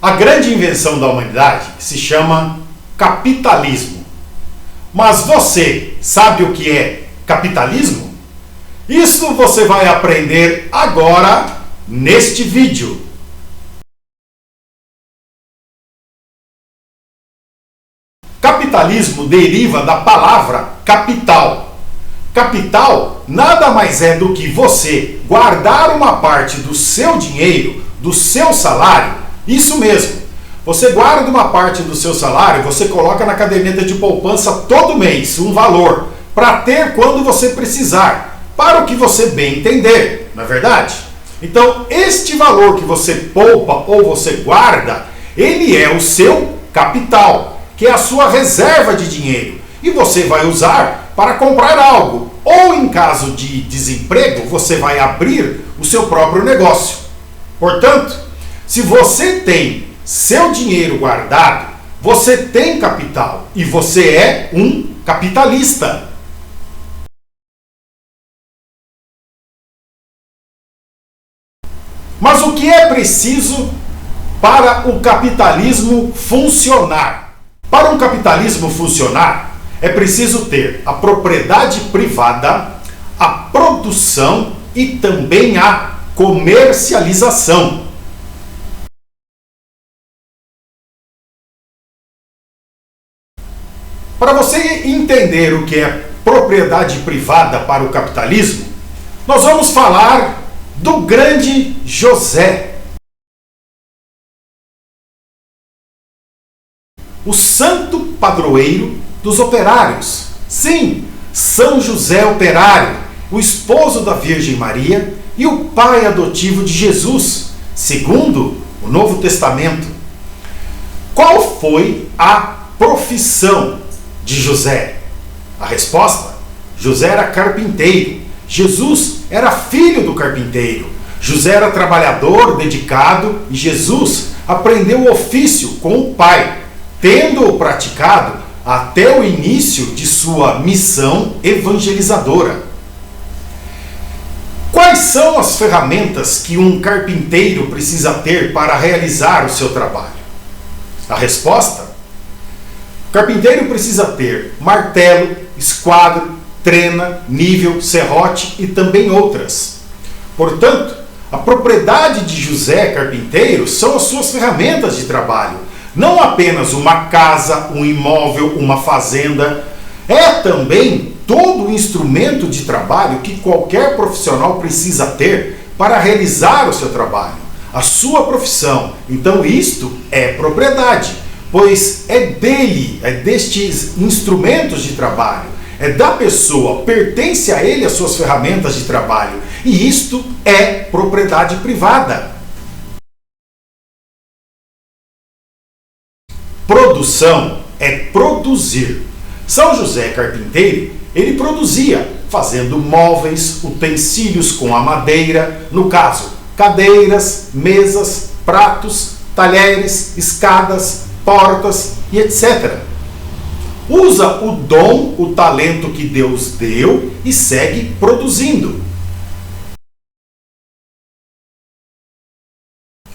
A grande invenção da humanidade se chama capitalismo. Mas você sabe o que é capitalismo? Isso você vai aprender agora neste vídeo. Capitalismo deriva da palavra capital. Capital nada mais é do que você guardar uma parte do seu dinheiro, do seu salário. Isso mesmo. Você guarda uma parte do seu salário, você coloca na caderneta de poupança todo mês um valor para ter quando você precisar, para o que você bem entender, não é verdade? Então, este valor que você poupa ou você guarda, ele é o seu capital, que é a sua reserva de dinheiro, e você vai usar para comprar algo, ou em caso de desemprego, você vai abrir o seu próprio negócio. Portanto, se você tem seu dinheiro guardado, você tem capital e você é um capitalista. Mas o que é preciso para o capitalismo funcionar? Para um capitalismo funcionar, é preciso ter a propriedade privada, a produção e também a comercialização. Para você entender o que é propriedade privada para o capitalismo, nós vamos falar do grande José, o santo padroeiro dos operários. Sim, São José Operário, o esposo da Virgem Maria e o pai adotivo de Jesus, segundo o Novo Testamento. Qual foi a profissão de José? A resposta: José era carpinteiro. Jesus era filho do carpinteiro. José era trabalhador, dedicado, e Jesus aprendeu o ofício com o pai, tendo-o praticado até o início de sua missão evangelizadora. Quais são as ferramentas que um carpinteiro precisa ter para realizar o seu trabalho? A resposta: o carpinteiro precisa ter martelo, esquadro, trena, nível, serrote e também outras. Portanto, a propriedade de José Carpinteiro são as suas ferramentas de trabalho. Não apenas uma casa, um imóvel, uma fazenda. É também todo o instrumento de trabalho que qualquer profissional precisa ter para realizar o seu trabalho, a sua profissão. Então isto é propriedade, pois é dele, é destes instrumentos de trabalho, é da pessoa, pertence a ele as suas ferramentas de trabalho, e isto é propriedade privada. Produção é produzir. São José Carpinteiro, ele produzia, fazendo móveis, utensílios com a madeira, no caso, cadeiras, mesas, pratos, talheres, escadas, portas e etc. Usa o dom, o talento que Deus deu e segue produzindo.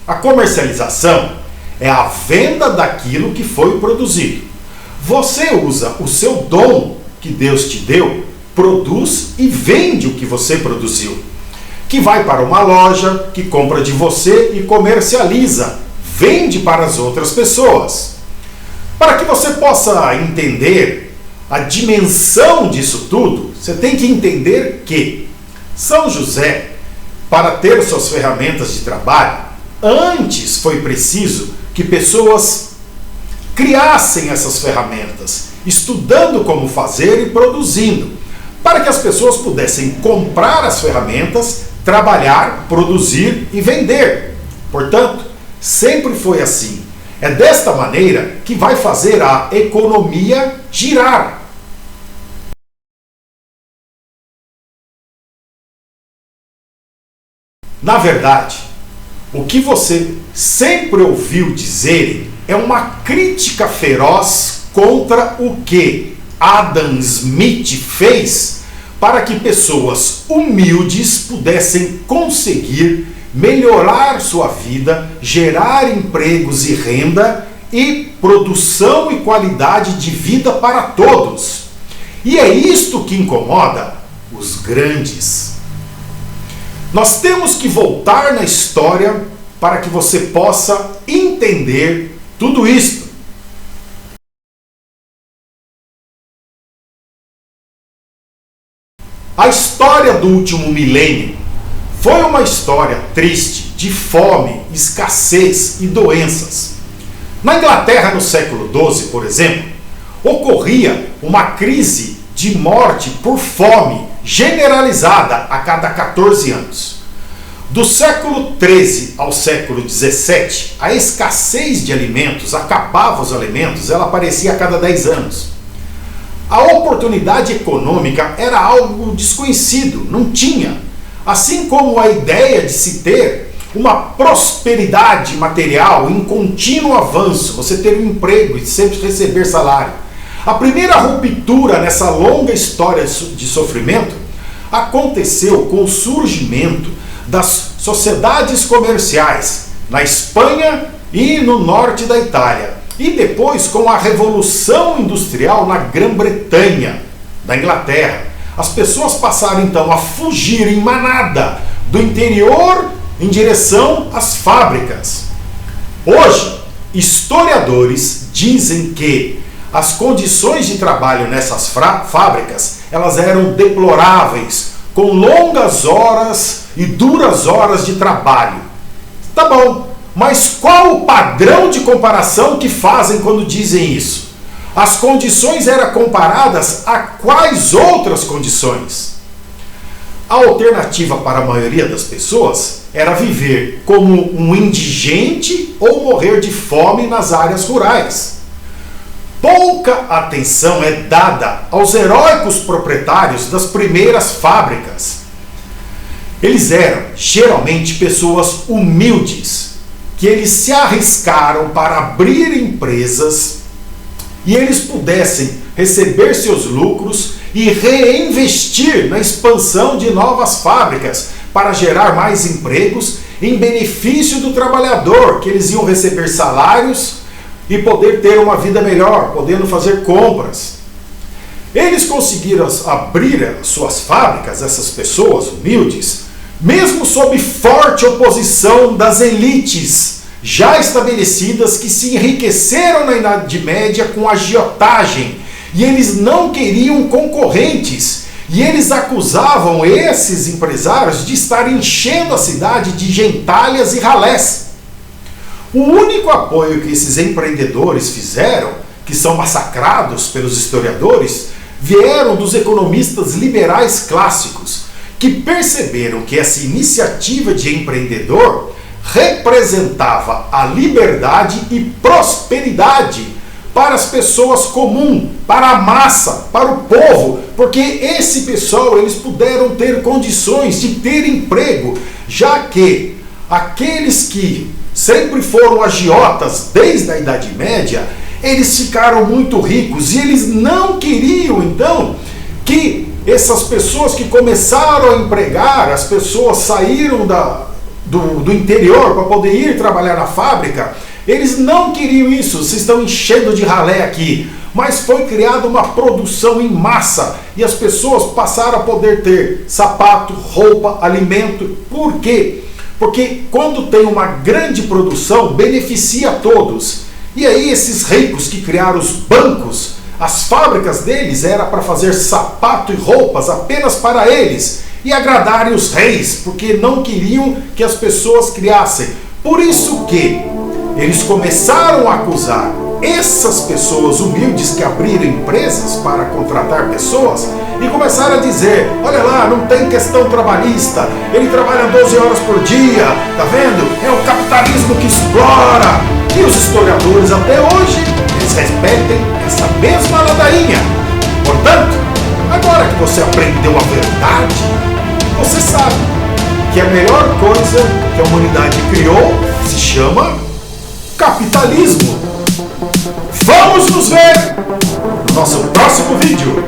A comercialização é a venda daquilo que foi produzido. Você usa o seu dom que Deus te deu, produz e vende o que você produziu, que vai para uma loja, que compra de você e comercializa, vende para as outras pessoas. Para que você possa entender a dimensão disso tudo, você tem que entender que São José, para ter suas ferramentas de trabalho, antes foi preciso que pessoas criassem essas ferramentas, estudando como fazer e produzindo, para que as pessoas pudessem comprar as ferramentas, trabalhar, produzir e vender. Portanto, sempre foi assim. É desta maneira que vai fazer a economia girar. Na verdade, o que você sempre ouviu dizerem é uma crítica feroz contra o que Adam Smith fez para que pessoas humildes pudessem conseguir melhorar sua vida, gerar empregos e renda e produção e qualidade de vida para todos. E é isto que incomoda os grandes. Nós temos que voltar na história para que você possa entender tudo isto. A história do último milênio foi uma história triste de fome, escassez e doenças. Na Inglaterra, no século XII, por exemplo, ocorria uma crise de morte por fome generalizada a cada 14 anos. Do século XIII ao século XVII, a escassez de alimentos, acabava os alimentos, ela aparecia a cada 10 anos. A oportunidade econômica era algo desconhecido, não tinha. Assim como a ideia de se ter uma prosperidade material em contínuo avanço, você ter um emprego e sempre receber salário. A primeira ruptura nessa longa história de sofrimento aconteceu com o surgimento das sociedades comerciais na Espanha e no norte da Itália. E depois com a Revolução Industrial na Grã-Bretanha, da Inglaterra. As pessoas passaram então a fugir em manada do interior em direção às fábricas. Hoje, historiadores dizem que as condições de trabalho nessas fábricas, elas eram deploráveis, com longas horas e duras horas de trabalho. Tá bom. Mas qual o padrão de comparação que fazem quando dizem isso? As condições eram comparadas a quais outras condições? A alternativa para a maioria das pessoas era viver como um indigente ou morrer de fome nas áreas rurais. Pouca atenção é dada aos heróicos proprietários das primeiras fábricas. Eles eram geralmente pessoas humildes, que eles se arriscaram para abrir empresas e eles pudessem receber seus lucros e reinvestir na expansão de novas fábricas para gerar mais empregos em benefício do trabalhador, que eles iam receber salários e poder ter uma vida melhor, podendo fazer compras. Eles conseguiram abrir suas fábricas, essas pessoas humildes, mesmo sob forte oposição das elites já estabelecidas que se enriqueceram na Idade Média com agiotagem, e eles não queriam concorrentes, e eles acusavam esses empresários de estar enchendo a cidade de gentalhas e ralés. O único apoio que esses empreendedores fizeram, que são massacrados pelos historiadores, vieram dos economistas liberais clássicos, que perceberam que essa iniciativa de empreendedor representava a liberdade e prosperidade para as pessoas comuns, para a massa, para o povo, porque esse pessoal, eles puderam ter condições de ter emprego, já que aqueles que sempre foram agiotas desde a Idade Média, eles ficaram muito ricos e eles não queriam então que essas pessoas que começaram a empregar, as pessoas saíram do interior para poder ir trabalhar na fábrica, eles não queriam isso. Vocês estão enchendo de ralé aqui. Mas foi criada uma produção em massa e as pessoas passaram a poder ter sapato, roupa, alimento. Por quê? Porque quando tem uma grande produção, beneficia a todos. E aí esses ricos que criaram os bancos, as fábricas deles era para fazer sapato e roupas apenas para eles e agradarem os reis, porque não queriam que as pessoas criassem. Por isso que eles começaram a acusar essas pessoas humildes que abriram empresas para contratar pessoas e começaram a dizer: olha lá, não tem questão trabalhista, ele trabalha 12 horas por dia, tá vendo? É o capitalismo que explora. E os historiadores até hoje, eles repetem essa mesma ladainha. Portanto, agora que você aprendeu a verdade, você sabe que a melhor coisa que a humanidade criou se chama capitalismo. Vamos nos ver no nosso próximo vídeo.